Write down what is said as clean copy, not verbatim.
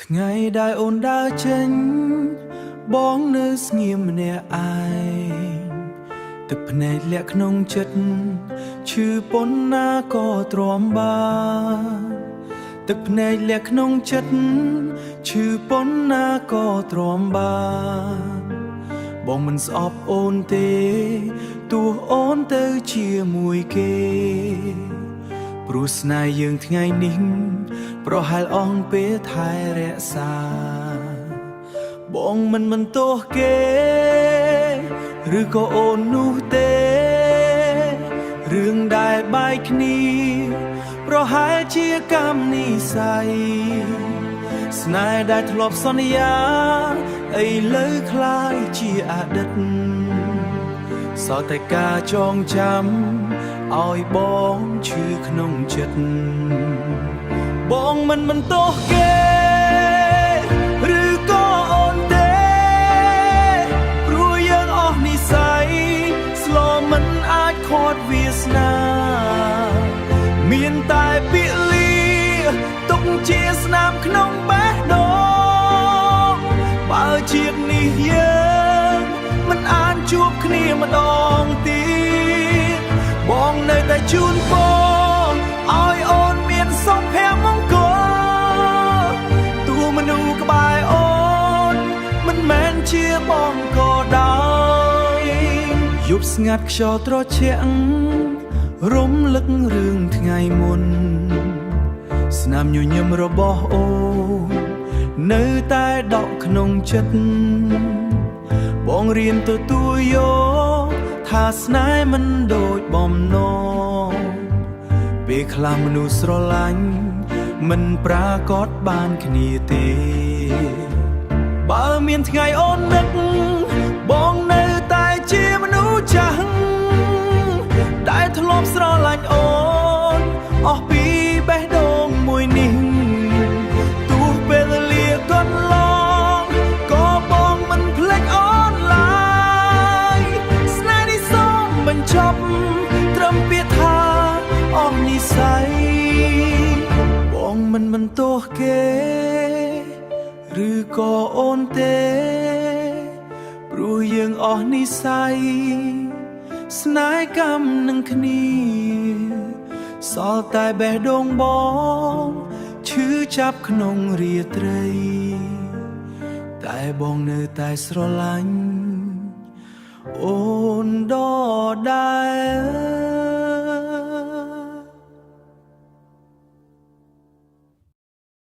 ថ្ងៃដែលអូនដើរចេញបងនៅស្ងៀមម្នាក់ឯងទឹកភ្នែកលាក់ក្នុងចិត្តឈឺប៉ុណ្ណាក៏ទ្រាំបានទឹកភ្នែកលាក់ក្នុងចិត្តឈឺប៉ុណ្ណាក៏ទ្រាំបានបងមិនស្អប់អូនទេទោះអូនទៅជាមួយគេព្រោះស្នេហ៍យើងថ្ងៃនេះប្រហែលអស់ពេលថែរក្សាបងមិនទោសគេឬក៏អូននោះទេរឿងដែលបែកគ្នាប្រហែលជាកម្មនិស្ស័យស្នេហ៍ដែលធ្លាប់សន្យាឥឡូវคล้ายជាអតីតសល់តែការចងចាំឲ្យបងឈឺក្នុងចិត្តបងមិនទោសគេឬក៏អូនទេព្រោះយើងអស់និស្ស័យស្លោមិនអាចខាត់វាសនាមានតែពាក្យលាទុកជាស្នាមក្នុងបេះដូងបើជាតិនេះយើងមិនអាចជួបគ្នាម្ដងទៀតបងនៅតែជូនពរឲ្យអូនមានសុភមង្គលទូមនុស្សក្បែរអូនមិនមែនជាបងក៏ដោយយប់ស្ងាត់ខ្យល់ត្រជាក់រំលឹករឿងថ្ងៃមុនស្នាមញញឹមរបស់អូននៅតែដក់ក្នុងចិត្តបងរៀនទទួលយកថាស្នេហ៍មិនដូចបំណងពេលខ្លះមនុស្សស្រឡាញ់មិនប្រាកដបានគ្នាទេបើមានថ្ងៃអូននឹកបងនៅតែជាមនុស្សចាស់ដែលធ្លាប់ស្រឡាញ់អូនអស់ពីបេះដូងមួយនេះទោះពេលវេលាកន្លងក៏បងមិនភ្លេចអូនឡើយស្នេហ៍នេះសូមបញ្ចប់ត្រឹមពាក្យថាអស់និស្ស័យបងមិនទោសគេឬក៏អូនទេព្រោះយើងអស់និស្ស័យស្នេហ៍កម្មនឹងគ្នាសល់តែបេះដូងបងឈឺចាប់ក្នុងរាត្រីតែបងនៅតែស្រឡាញ់អូនដដែល